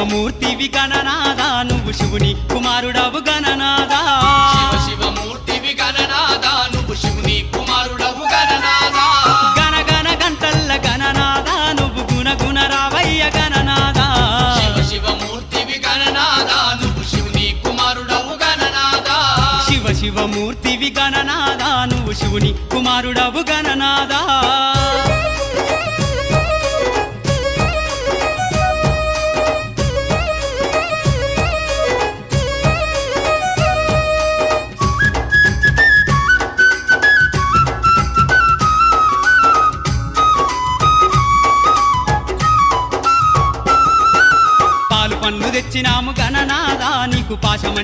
శివమూర్తివి గణనాదా నువ్వు శివుని కుమారుడవు గణనాదా శివమూర్తివి గణనాదా నువ్వు శివుని కుమారుడవు గణనాదా గణ గణ గంటల్ల గణనాదా నువ్వు గుణ గుణ రావయ్య గణనాదా శివమూర్తివి గణనాదా నువ్వు శివుని కుమారుడవు గణనాదా శివమూర్తివి గణనాదా నువ్వు శివుని కుమారుడవు గణనాదా